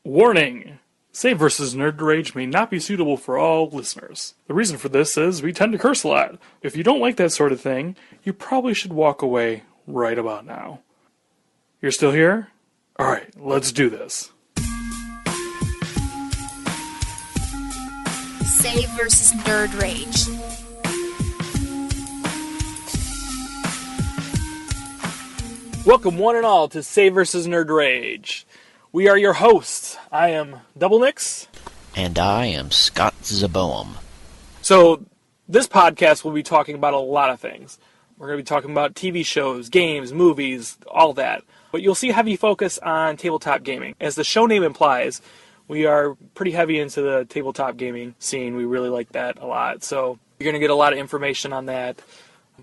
Warning! Save vs. Nerd Rage may not be suitable for all listeners. The reason for this is we tend to curse a lot. If you don't like that sort of thing, you probably should walk away right about now. You're still here? Alright, let's do this. Save vs. Nerd Rage. Welcome one and all to Save vs. Nerd Rage. We are your hosts. I am Doublenix. And I am Scott Zaboem. So, this podcast will be talking about a lot of things. We're going to be talking about TV shows, games, movies, all that. But you'll see heavy focus on tabletop gaming. As the show name implies, we are pretty heavy into the tabletop gaming scene. We really like that a lot. So, you're going to get a lot of information on that.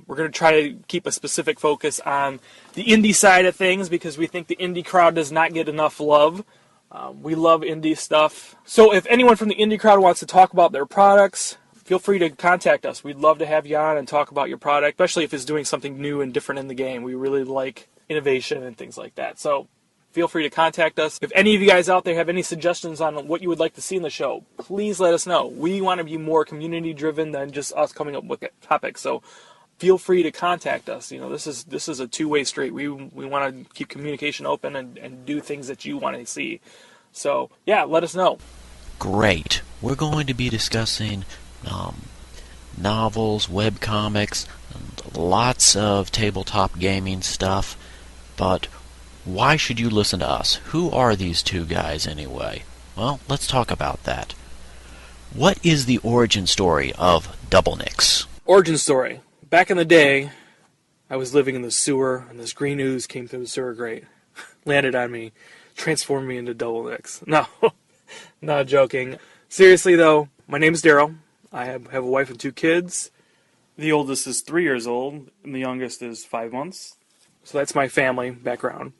We're going to try to keep a specific focus on the indie side of things because we think the indie crowd does not get enough love. We love indie stuff. So if anyone from the indie crowd wants to talk about their products, feel free to contact us. We'd love to have you on and talk about your product, especially if it's doing something new and different in the game. We really like innovation and things like that. So feel free to contact us. If any of you guys out there have any suggestions on what you would like to see in the show, please let us know. We want to be more community-driven than just us coming up with topics. So feel free to contact us. You know, this is a two-way street. We want to keep communication open and do things that you want to see. So, yeah, let us know. Great. We're going to be discussing novels, webcomics, and lots of tabletop gaming stuff. But why should you listen to us? Who are these two guys anyway? Well, let's talk about that. What is the origin story of Doublenix? Origin story. Back in the day, I was living in the sewer, and this green ooze came through the sewer grate, landed on me, transformed me into Doublenix. No, not joking. Seriously, though, my name is Daryl. I have a wife and 2 kids. The oldest is 3 years old, and the youngest is 5 months. So that's my family background.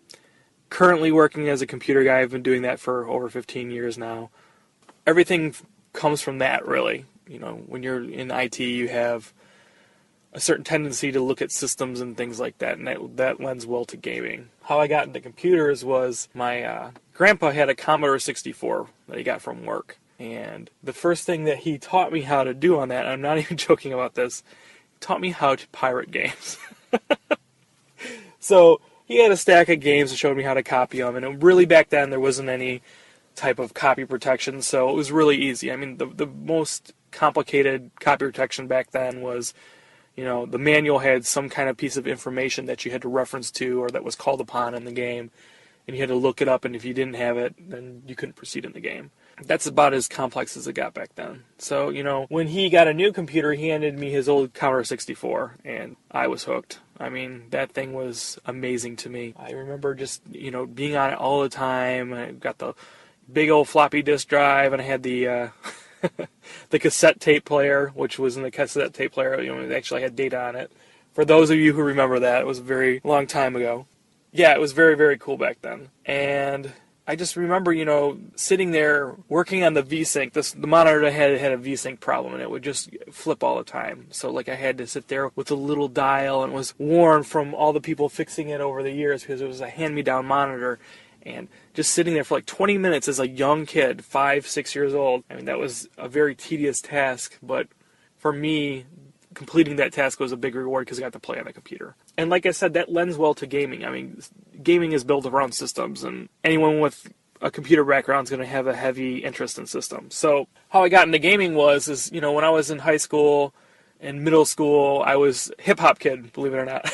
Currently working as a computer guy. I've been doing that for over 15 years now. Everything comes from that, really. You know, when you're in IT, you have a certain tendency to look at systems and things like that, and that lends well to gaming. How I got into computers was my grandpa had a Commodore 64 that he got from work, and the first thing that he taught me how to do on that, and I'm not even joking about this, he taught me how to pirate games. So he had a stack of games and showed me how to copy them, and really back then there wasn't any type of copy protection, so it was really easy. I mean, the most complicated copy protection back then was, you know, the manual had some kind of piece of information that you had to reference to or that was called upon in the game, and you had to look it up, and if you didn't have it, then you couldn't proceed in the game. That's about as complex as it got back then. So, you know, when he got a new computer, he handed me his old Commodore 64, and I was hooked. I mean, that thing was amazing to me. I remember just, you know, being on it all the time. I got the big old floppy disk drive, and I had the the cassette tape player, which was in the cassette tape player, you know, it actually had data on it. For those of you who remember that, it was a very long time ago. Yeah, it was very, very cool back then. And I just remember, you know, sitting there working on the VSync. The monitor had a VSync problem, and it would just flip all the time. So, like, I had to sit there with a little dial, and it was worn from all the people fixing it over the years because it was a hand-me-down monitor. And just sitting there for like 20 minutes as a young kid, 5, 6 years old, I mean, that was a very tedious task, but for me, completing that task was a big reward because I got to play on the computer. And like I said, that lends well to gaming. I mean, gaming is built around systems, and anyone with a computer background is going to have a heavy interest in systems. So how I got into gaming was, you know, when I was in high school and middle school, I was a hip-hop kid, believe it or not.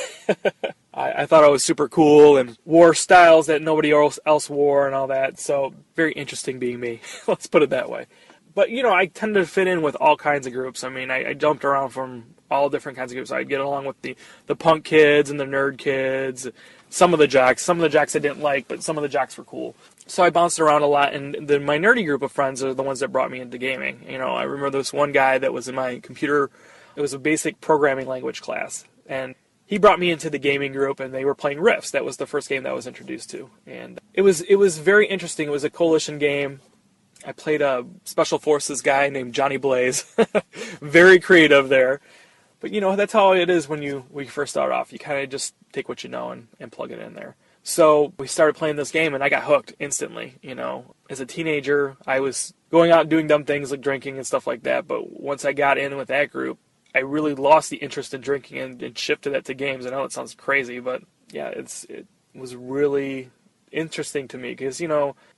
I thought I was super cool and wore styles that nobody else wore and all that, so very interesting being me. Let's put it that way. But, you know, I tend to fit in with all kinds of groups. I mean, I jumped around from all different kinds of groups. I'd get along with the punk kids and the nerd kids, some of the jocks. Some of the jocks I didn't like, but some of the jocks were cool. So I bounced around a lot, and my nerdy group of friends are the ones that brought me into gaming. You know, I remember this one guy that was in my computer. It was a basic programming language class, and he brought me into the gaming group, and they were playing Rifts. That was the first game that I was introduced to, and it was very interesting. It was a coalition game. I played a special forces guy named Johnny Blaze. Very creative there. But, you know, that's how it is when you first start off. You kind of just take what you know and plug it in there. So we started playing this game, and I got hooked instantly. As a teenager, I was going out and doing dumb things like drinking and stuff like that. But once I got in with that group, I really lost the interest in drinking and shifted that to games. I know it sounds crazy, but yeah, it was really interesting to me because,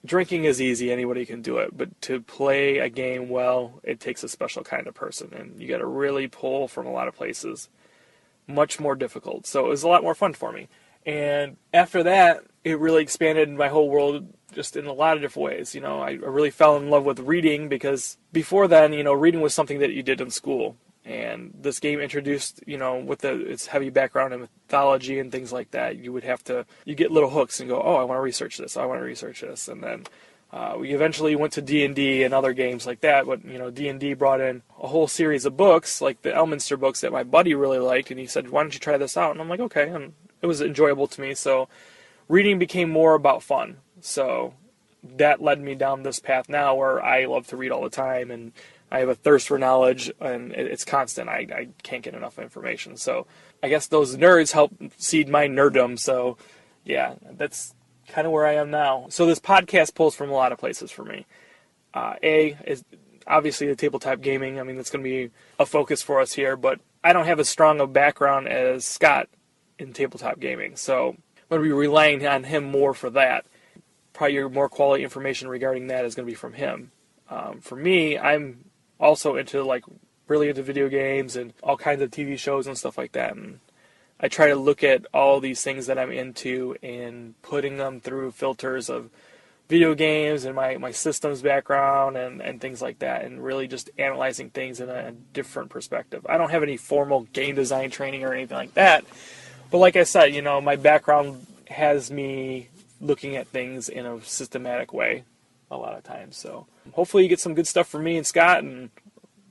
drinking is easy. Anybody can do it. But to play a game well, it takes a special kind of person. And you got to really pull from a lot of places. Much more difficult. So it was a lot more fun for me. And after that, it really expanded my whole world just in a lot of different ways. I really fell in love with reading because before then, reading was something that you did in school. And this game introduced, with its heavy background in mythology and things like that, you get little hooks and go, oh, I want to research this. I want to research this. And then we eventually went to D&D and other games like that. But, D&D brought in a whole series of books, like the Elminster books that my buddy really liked. And he said, why don't you try this out? And I'm like, okay. And it was enjoyable to me. So reading became more about fun. So that led me down this path now where I love to read all the time. And I have a thirst for knowledge, and it's constant. I can't get enough information. So I guess those nerds help seed my nerddom. So, yeah, that's kind of where I am now. So this podcast pulls from a lot of places for me. A is obviously the tabletop gaming. I mean, that's going to be a focus for us here. But I don't have as strong a background as Scott in tabletop gaming. So I'm going to be relying on him more for that. Probably your more quality information regarding that is going to be from him. For me, I'm also really into video games and all kinds of TV shows and stuff like that. And I try to look at all these things that I'm into and putting them through filters of video games and my systems background and things like that, and really just analyzing things in a different perspective. I don't have any formal game design training or anything like that. But like I said, my background has me looking at things in a systematic way a lot of times. So hopefully you get some good stuff from me and Scott, and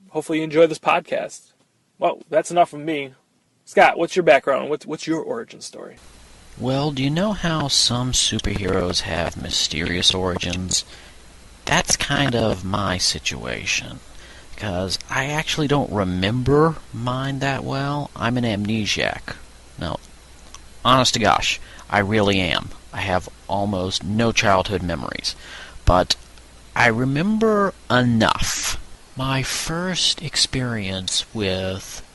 hopefully you enjoy this podcast. Well, that's enough from me. Scott, what's your background? What's your origin story? Well, do you know how some superheroes have mysterious origins? That's kind of my situation, because I actually don't remember mine that well. I'm an amnesiac. Now, honest to gosh, I really am. I have almost no childhood memories. But I remember enough. My first experience with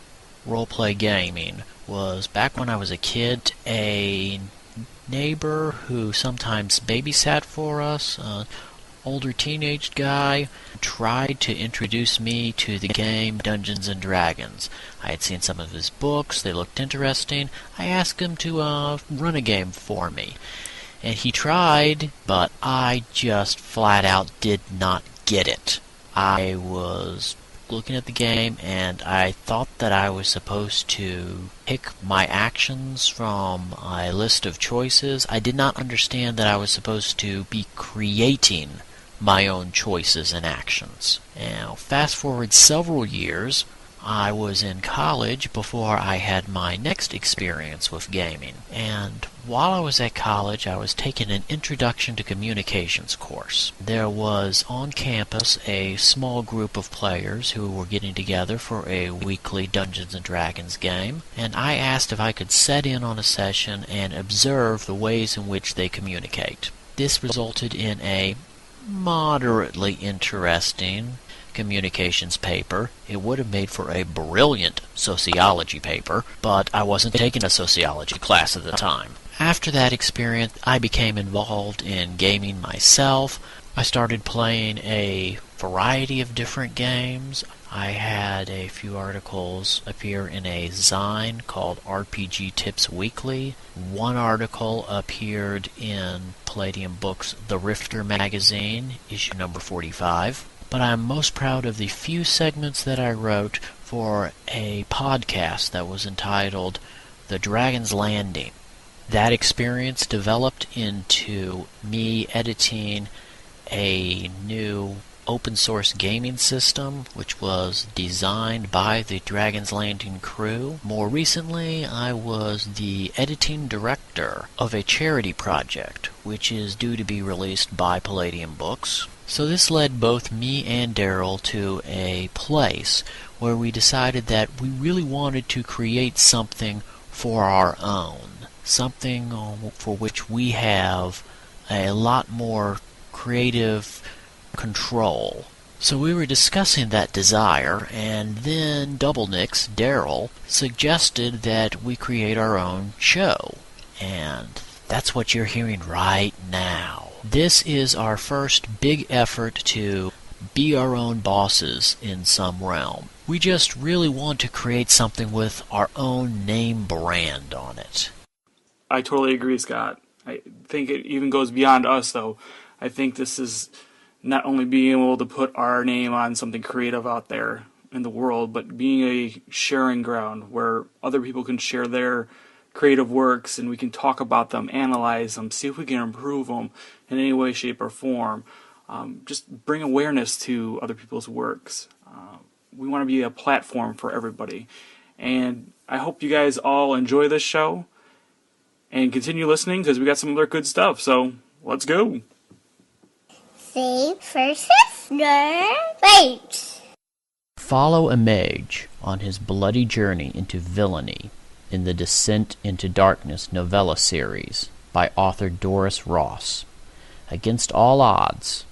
roleplay gaming was back when I was a kid. A neighbor who sometimes babysat for us, an older teenage guy, tried to introduce me to the game Dungeons and Dragons. I had seen some of his books, they looked interesting. I asked him to run a game for me. And he tried, but I just flat out did not get it. I was looking at the game, and I thought that I was supposed to pick my actions from a list of choices. I did not understand that I was supposed to be creating my own choices and actions. Now, fast forward several years, I was in college before I had my next experience with gaming. And while I was at college, I was taking an Introduction to Communications course. There was on campus a small group of players who were getting together for a weekly Dungeons & Dragons game, and I asked if I could set in on a session and observe the ways in which they communicate. This resulted in a moderately interesting communications paper. It would have made for a brilliant sociology paper, but I wasn't taking a sociology class at the time. After that experience, I became involved in gaming myself. I started playing a variety of different games. I had a few articles appear in a zine called RPG Tips Weekly. One article appeared in Palladium Books' The Rifter magazine, issue number 45. But I'm most proud of the few segments that I wrote for a podcast that was entitled The Dragon's Landing. That experience developed into me editing a new open source gaming system which was designed by the Dragon's Landing crew. More recently, I was the editing director of a charity project which is due to be released by Palladium Books. So this led both me and Daryl to a place where we decided that we really wanted to create something for our own. something for which we have a lot more creative control. So we were discussing that desire, and then Doublenix, Daryl, suggested that we create our own show. And that's what you're hearing right now. This is our first big effort to be our own bosses in some realm. We just really want to create something with our own name brand on it. I totally agree, Scott. I think it even goes beyond us, though. I think this is not only being able to put our name on something creative out there in the world, but being a sharing ground where other people can share their creative works and we can talk about them, analyze them, see if we can improve them in any way, shape, or form. Just bring awareness to other people's works. We want to be a platform for everybody. And I hope you guys all enjoy this show and continue listening because we got some other good stuff. So let's go. Save versus Rage. Follow a mage on his bloody journey into villainy in the Descent into Darkness novella series by author Doris Ross. Against all odds,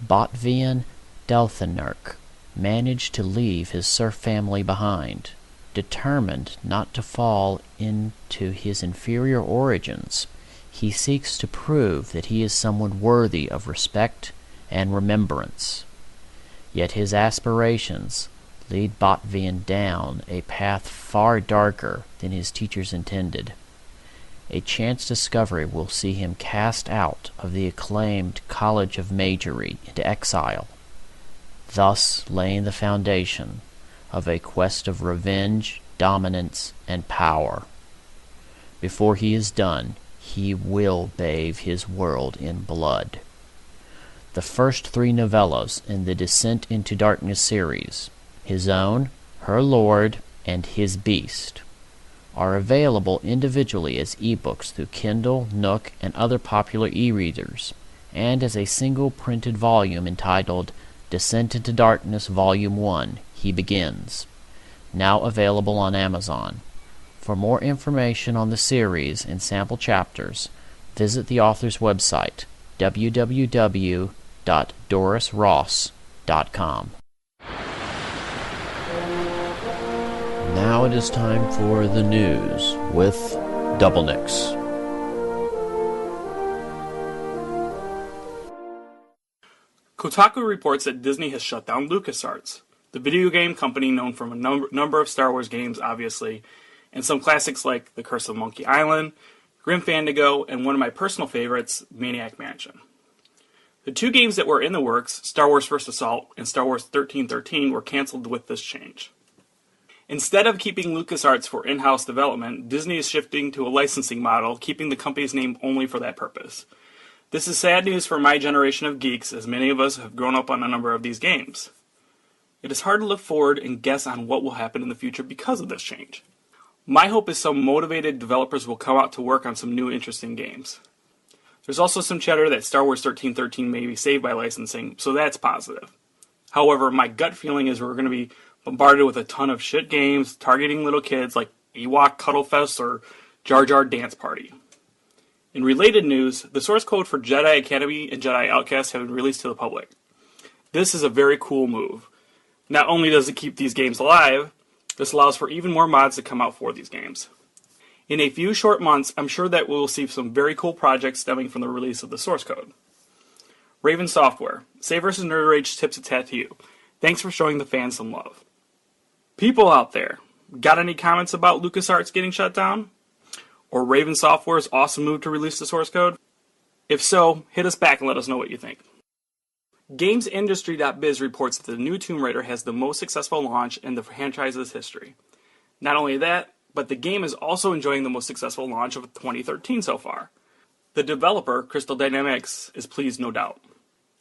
Botvian Delthenurk managed to leave his serf family behind. Determined not to fall into his inferior origins, he seeks to prove that he is someone worthy of respect and remembrance. Yet his aspirations lead Botvian down a path far darker than his teachers intended. A chance discovery will see him cast out of the acclaimed College of Magery into exile, thus laying the foundation of a quest of revenge, dominance, and power. Before he is done, he will bathe his world in blood. The first 3 novellas in the Descent into Darkness series, His Own, Her Lord, and His Beast, are available individually as ebooks through Kindle, Nook, and other popular e-readers, and as a single printed volume entitled Descent into Darkness Volume 1, He Begins, now available on Amazon. For more information on the series and sample chapters, visit the author's website, www.dorisross.com. Now it is time for the news with Doublenix. Kotaku reports that Disney has shut down LucasArts, the video game company known for a number of Star Wars games, obviously, and some classics like The Curse of Monkey Island, Grim Fandango, and one of my personal favorites, Maniac Mansion. The 2 games that were in the works, Star Wars First Assault and Star Wars 1313, were canceled with this change. Instead of keeping LucasArts for in-house development, Disney is shifting to a licensing model, keeping the company's name only for that purpose. This is sad news for my generation of geeks, as many of us have grown up on a number of these games. It is hard to look forward and guess on what will happen in the future because of this change. My hope is some motivated developers will come out to work on some new interesting games. There's also some chatter that Star Wars 1313 may be saved by licensing, so that's positive. However, my gut feeling is we're going to be bombarded with a ton of shit games targeting little kids like Ewok Cuddlefest or Jar Jar Dance Party. In related news, the source code for Jedi Academy and Jedi Outcast have been released to the public. This is a very cool move. Not only does it keep these games alive, this allows for even more mods to come out for these games. In a few short months, I'm sure that we'll see some very cool projects stemming from the release of the source code. Raven Software, Save vs. Nerd Rage tips its hat to you. Thanks for showing the fans some love. People out there, got any comments about LucasArts getting shut down? Or Raven Software's awesome move to release the source code? If so, hit us back and let us know what you think. GamesIndustry.biz reports that the new Tomb Raider has the most successful launch in the franchise's history. Not only that, but the game is also enjoying the most successful launch of 2013 so far. The developer, Crystal Dynamics, is pleased, no doubt.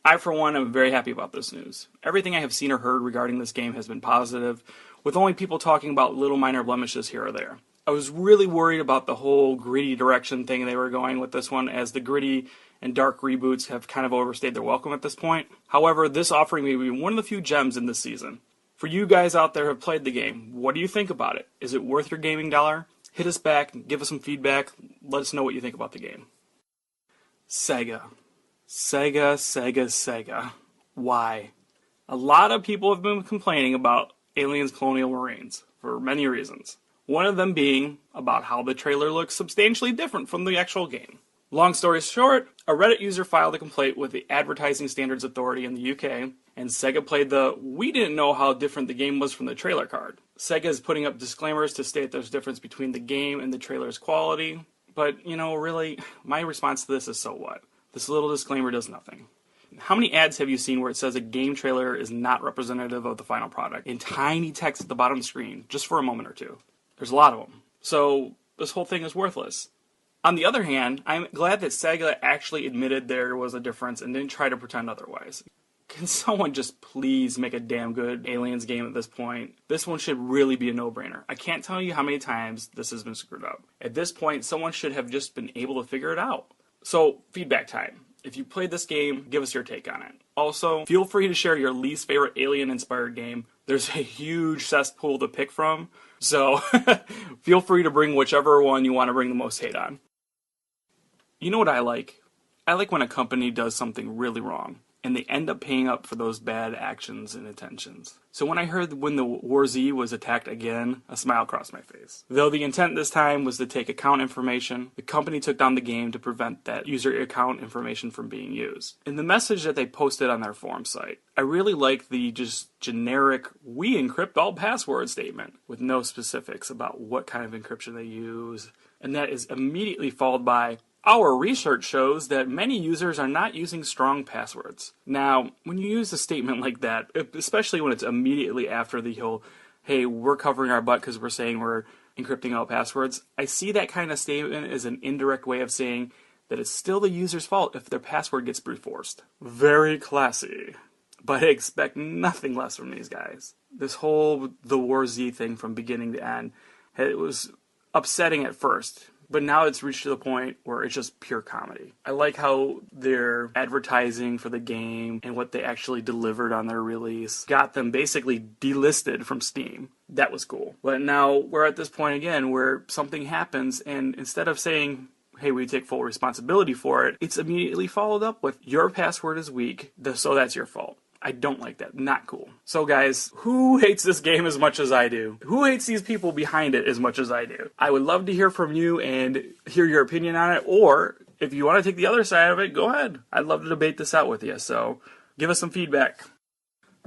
I, for one, am very happy about this news. Everything I have seen or heard regarding this game has been positive, with only people talking about little minor blemishes here or there. I was really worried about the whole gritty direction thing they were going with this one, as the gritty and dark reboots have kind of overstayed their welcome at this point. However, this offering may be one of the few gems in this season. For you guys out there who have played the game, what do you think about it? Is it worth your gaming dollar? Hit us back, give us some feedback, let us know what you think about the game. Sega. Sega. Why? A lot of people have been complaining about Aliens Colonial Marines for many reasons. One of them being about how the trailer looks substantially different from the actual game. Long story short, a Reddit user filed a complaint with the Advertising Standards Authority in the UK, and Sega played the "we didn't know how different the game was from the trailer" card. Sega is putting up disclaimers to state there's a difference between the game and the trailer's quality, but, really, my response to this is so what? This little disclaimer does nothing. How many ads have you seen where it says a game trailer is not representative of the final product in tiny text at the bottom of the screen, just for a moment or two? There's a lot of them. So this whole thing is worthless. On the other hand, I'm glad that Sega actually admitted there was a difference and didn't try to pretend otherwise. Can someone just please make a damn good Aliens game at this point? This one should really be a no-brainer. I can't tell you how many times this has been screwed up. At this point, someone should have just been able to figure it out. So, feedback time. If you played this game, give us your take on it. Also, feel free to share your least favorite alien-inspired game. There's a huge cesspool to pick from, so feel free to bring whichever one you want to bring the most hate on. You know what I like? I like when a company does something really wrong, and they end up paying up for those bad actions and intentions. So when I heard when the War Z was attacked again, a smile crossed my face. Though the intent this time was to take account information, the company took down the game to prevent that user account information from being used. In the message that they posted on their forum site, I really like the just generic "we encrypt all passwords" statement with no specifics about what kind of encryption they use, and that is immediately followed by "our research shows that many users are not using strong passwords." Now, when you use a statement like that, especially when it's immediately after the whole, "hey, we're covering our butt because we're saying we're encrypting all passwords," I see that kind of statement as an indirect way of saying that it's still the user's fault if their password gets brute forced. Very classy. But I expect nothing less from these guys. This whole the War Z thing from beginning to end, it was upsetting at first. But now it's reached to the point where it's just pure comedy. I like how their advertising for the game and what they actually delivered on their release got them basically delisted from Steam. That was cool. But now we're at this point again where something happens, and instead of saying, "hey, we take full responsibility for it," it's immediately followed up with, "your password is weak, so that's your fault." I don't like that. Not cool. So guys, who hates this game as much as I do? Who hates these people behind it as much as I do? I would love to hear from you and hear your opinion on it, or if you want to take the other side of it, go ahead. I'd love to debate this out with you, so give us some feedback.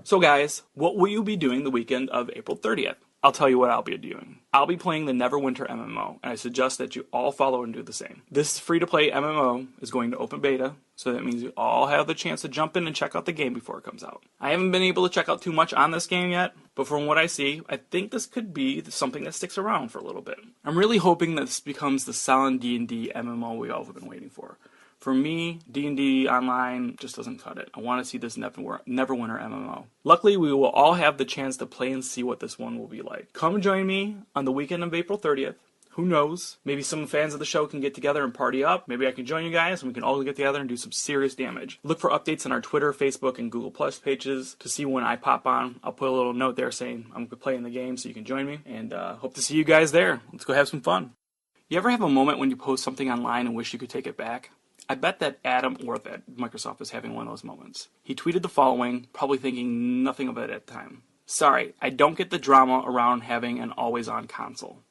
So guys, what will you be doing the weekend of April 30th? I'll tell you what I'll be doing. I'll be playing the Neverwinter MMO, and I suggest that you all follow and do the same. This free-to-play MMO is going to open beta, so that means you all have the chance to jump in and check out the game before it comes out. I haven't been able to check out too much on this game yet, but from what I see, I think this could be something that sticks around for a little bit. I'm really hoping that this becomes the solid D&D MMO we all have been waiting for. For me, D&D Online just doesn't cut it. I want to see this Neverwinter MMO. Luckily, we will all have the chance to play and see what this one will be like. Come join me on the weekend of April 30th. Who knows? Maybe some fans of the show can get together and party up. Maybe I can join you guys and we can all get together and do some serious damage. Look for updates on our Twitter, Facebook, and Google Plus pages to see when I pop on. I'll put a little note there saying I'm playing the game so you can join me. And hope to see you guys there. Let's go have some fun. You ever have a moment when you post something online and wish you could take it back? I bet that Adam Orth at Microsoft is having one of those moments. He tweeted the following, probably thinking nothing of it at the time. "Sorry, I don't get the drama around having an always-on console.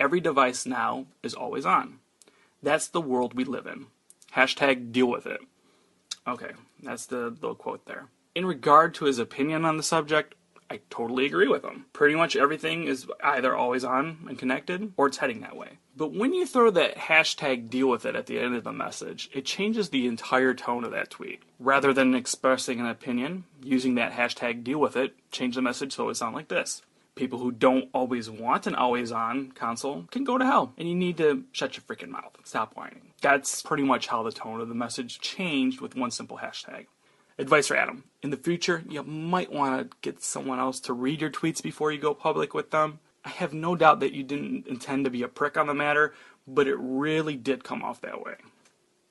Every device now is always on. That's the world we live in. Hashtag deal with it." Okay, that's the little quote there. In regard to his opinion on the subject, I totally agree with him. Pretty much everything is either always on and connected, or it's heading that way. But when you throw that hashtag deal with it at the end of the message, it changes the entire tone of that tweet. Rather than expressing an opinion, using that hashtag deal with it, change the message so it sounds like this. People who don't always want an always-on console can go to hell, and you need to shut your freaking mouth. Stop whining. That's pretty much how the tone of the message changed with one simple hashtag. Advice for Adam. In the future, you might want to get someone else to read your tweets before you go public with them. I have no doubt that you didn't intend to be a prick on the matter, but it really did come off that way.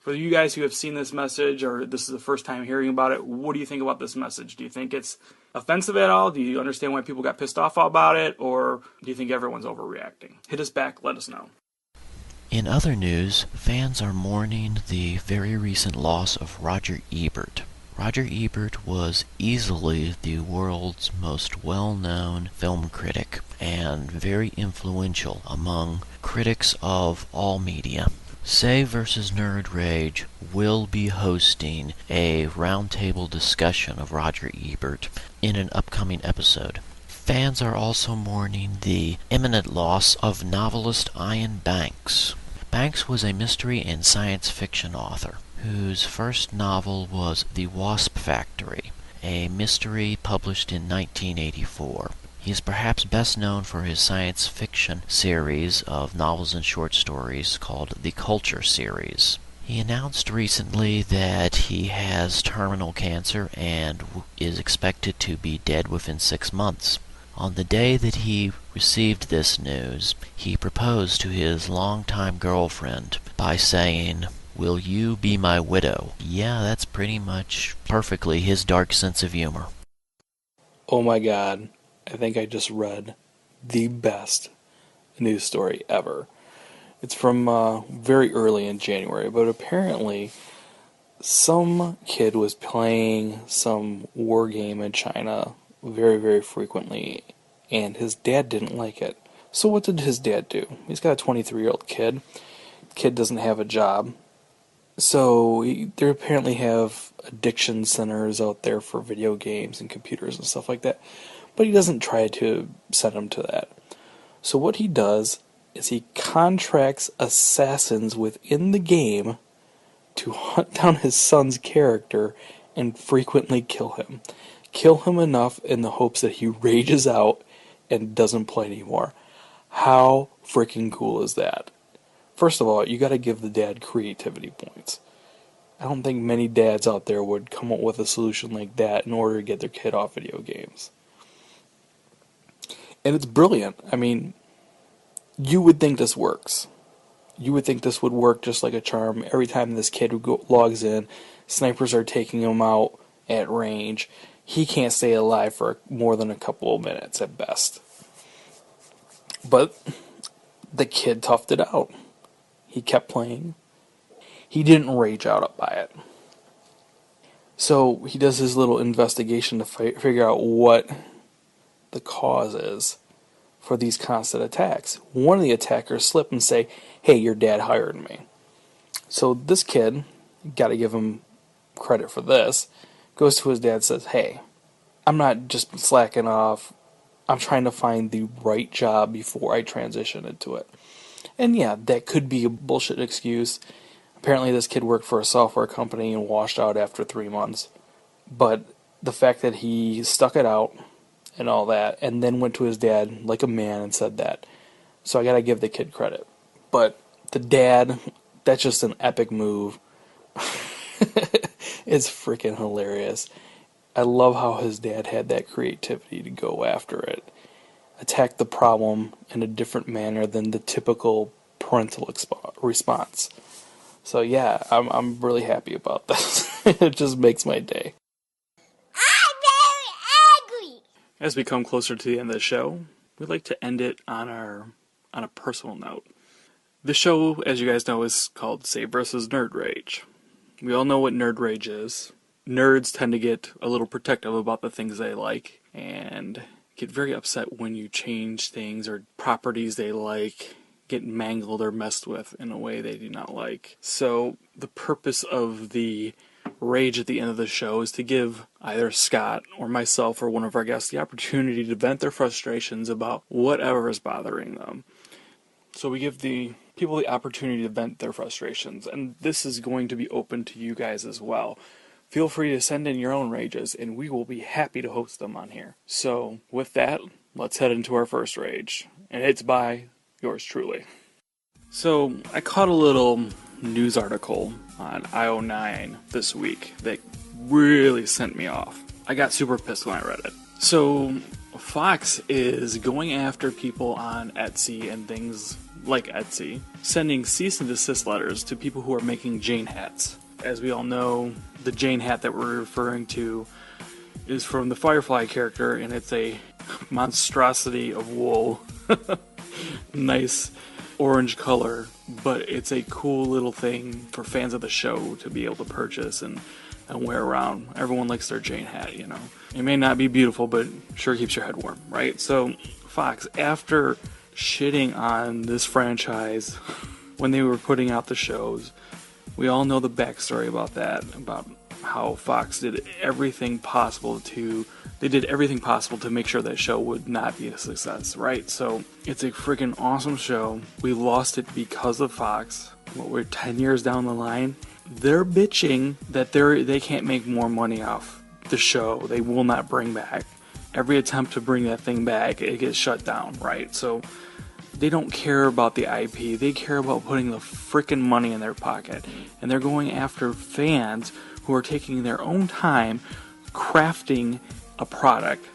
For you guys who have seen this message, or this is the first time hearing about it, what do you think about this message? Do you think it's offensive at all? Do you understand why people got pissed off about it? Or do you think everyone's overreacting? Hit us back, let us know. In other news, fans are mourning the very recent loss of Roger Ebert. Roger Ebert was easily the world's most well-known film critic and very influential among critics of all media. Save vs. Nerd Rage will be hosting a roundtable discussion of Roger Ebert in an upcoming episode. Fans are also mourning the imminent loss of novelist Ian Banks. Banks was a mystery and science fiction author whose first novel was The Wasp Factory, a mystery published in 1984. He is perhaps best known for his science fiction series of novels and short stories called the Culture series. He announced recently that he has terminal cancer and is expected to be dead within 6 months. On the day that he received this news, he proposed to his longtime girlfriend by saying, "Will you be my widow?" Yeah, that's pretty much perfectly his dark sense of humor. Oh my god, I think I just read the best news story ever. It's from very early in January, but apparently some kid was playing some war game in China very, very frequently, and his dad didn't like it. So what did his dad do? He's got a 23-year-old kid. Kid doesn't have a job. So they apparently have addiction centers out there for video games and computers and stuff like that. But he doesn't try to send him to that. So what he does is he contracts assassins within the game to hunt down his son's character and frequently kill him. Kill him enough in the hopes that he rages out and doesn't play anymore. How freaking cool is that? First of all, you gotta give the dad creativity points. I don't think many dads out there would come up with a solution like that in order to get their kid off video games. And it's brilliant. I mean, you would think this works. You would think this would work just like a charm. Every time this kid logs in, snipers are taking him out at range. He can't stay alive for more than a couple of minutes at best. But the kid toughed it out. He kept playing. He didn't rage out by it. So he does his little investigation to figure out what the cause is for these constant attacks. One of the attackers slip and say, "Hey, your dad hired me." So this kid, gotta give him credit for this, goes to his dad and says, "Hey, I'm not just slacking off. I'm trying to find the right job before I transition into it." And yeah, that could be a bullshit excuse. Apparently this kid worked for a software company and washed out after 3 months. But the fact that he stuck it out and all that, and then went to his dad like a man and said that. So I gotta give the kid credit. But the dad, that's just an epic move. It's freaking hilarious. I love how his dad had that creativity to go after it. Attack the problem in a different manner than the typical parental response. So yeah, I'm really happy about this. It just makes my day. I'm very angry. As we come closer to the end of the show, we'd like to end it on a personal note. The show, as you guys know, is called Save vs. Nerd Rage. We all know what nerd rage is. Nerds tend to get a little protective about the things they like and get very upset when you change things or properties they like get mangled or messed with in a way they do not like. So the purpose of the rage at the end of the show is to give either Scott or myself or one of our guests the opportunity to vent their frustrations about whatever is bothering them. So we give the people the opportunity to vent their frustrations, and this is going to be open to you guys as well. Feel free to send in your own rages, and we will be happy to host them on here. So with that, let's head into our first rage, and it's by yours truly. So I caught a little news article on IO9 this week that really sent me off. I got super pissed when I read it. So Fox is going after people on Etsy and things like Etsy, sending cease and desist letters to people who are making Jayne hats. As we all know, the Jayne hat that we're referring to is from the Firefly character, and it's a monstrosity of wool. Nice orange color, but it's a cool little thing for fans of the show to be able to purchase and wear around. Everyone likes their Jayne hat, you know. It may not be beautiful, but sure keeps your head warm, right? So Fox, after shitting on this franchise when they were putting out the shows, we all know the backstory about that, about how Fox did everything possible to make sure that show would not be a success, right? So it's a freaking awesome show. We lost it because of Fox. We're 10 years down the line. They're bitching that they can't make more money off the show. They will not bring back. Every attempt to bring that thing back, it gets shut down, right? So they don't care about the IP. They care about putting the freaking money in their pocket. And they're going after fans who are taking their own time crafting a product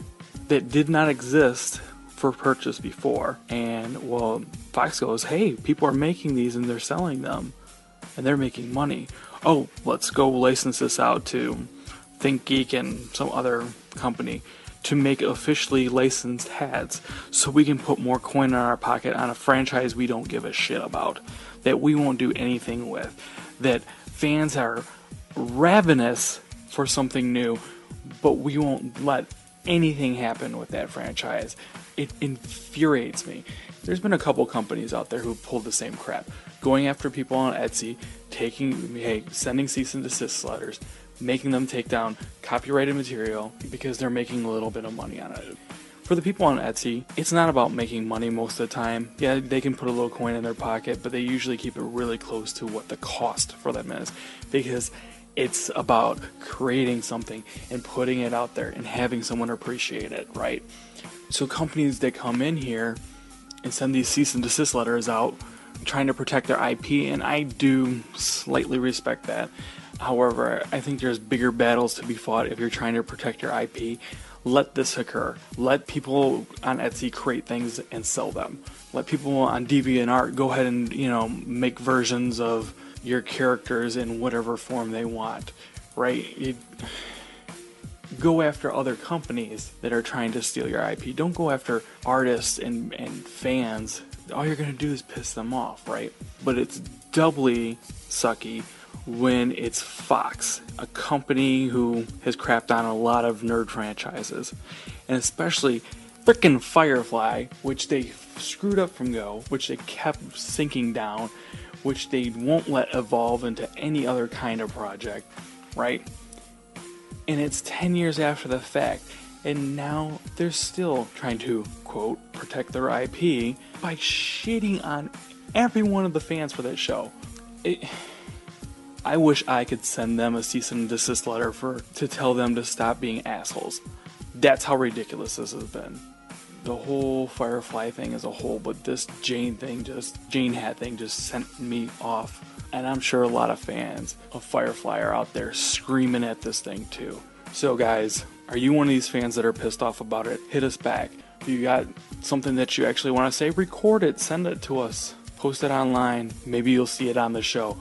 that did not exist for purchase before. And, well, Fox goes, hey, people are making these and they're selling them. And they're making money. Oh, let's go license this out to ThinkGeek and some other company to make officially licensed hats so we can put more coin in our pocket on a franchise we don't give a shit about, that we won't do anything with, that fans are ravenous for something new, but we won't let anything happen with that franchise. It infuriates me. There's been a couple companies out there who pulled the same crap, going after people on Etsy, sending cease and desist letters, making them take down copyrighted material because they're making a little bit of money on it. For the people on Etsy, it's not about making money most of the time. Yeah, they can put a little coin in their pocket, but they usually keep it really close to what the cost for them is, because it's about creating something and putting it out there and having someone appreciate it, right? So companies that come in here and send these cease and desist letters out trying to protect their IP, and I do slightly respect that. However, I think there's bigger battles to be fought if you're trying to protect your IP. Let this occur. Let people on Etsy create things and sell them. Let people on DeviantArt go ahead and, make versions of your characters in whatever form they want, right? Go after other companies that are trying to steal your IP. Don't go after artists and fans. All you're going to do is piss them off, right? But it's doubly sucky when it's Fox, a company who has crapped on a lot of nerd franchises, and especially frickin' Firefly, which they screwed up from go, which they kept sinking down, which they won't let evolve into any other kind of project, right? And it's 10 years after the fact, and now they're still trying to, quote, protect their IP by shitting on every one of the fans for that show. I wish I could send them a cease and desist letter to tell them to stop being assholes. That's how ridiculous this has been. The whole Firefly thing as a whole, but this Jayne hat thing just sent me off. And I'm sure a lot of fans of Firefly are out there screaming at this thing too. So guys, are you one of these fans that are pissed off about it? Hit us back. If you got something that you actually want to say, record it, send it to us. Post it online. Maybe you'll see it on the show.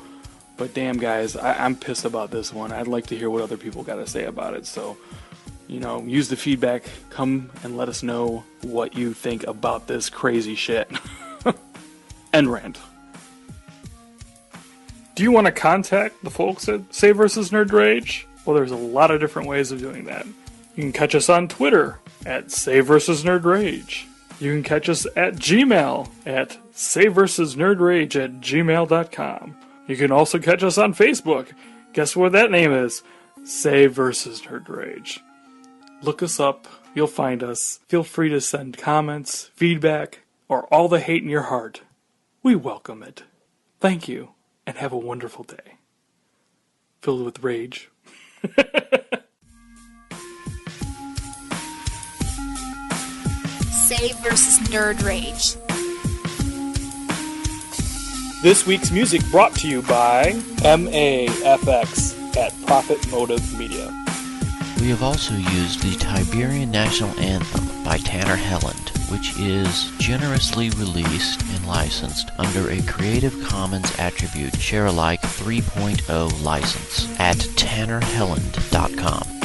But damn guys, I'm pissed about this one. I'd like to hear what other people got to say about it. So, use the feedback. Come and let us know what you think about this crazy shit. End rant. Do you want to contact the folks at Say vs. Nerd Rage? Well, there's a lot of different ways of doing that. You can catch us on Twitter at Say vs. Nerd Rage. You can catch us at Gmail at sayversusnerdrage@gmail.com. You can also catch us on Facebook. Guess what that name is? Say vs. Nerd Rage. Look us up. You'll find us. Feel free to send comments, feedback, or all the hate in your heart. We welcome it. Thank you, and have a wonderful day. Filled with rage. Say vs. Nerd Rage. This week's music brought to you by MAFX at Profit Motive Media. We have also used the Tiberian National Anthem by Tanner Helland. which is generously released and licensed under a Creative Commons Attribute Share-alike 3.0 license at tannerhelland.com.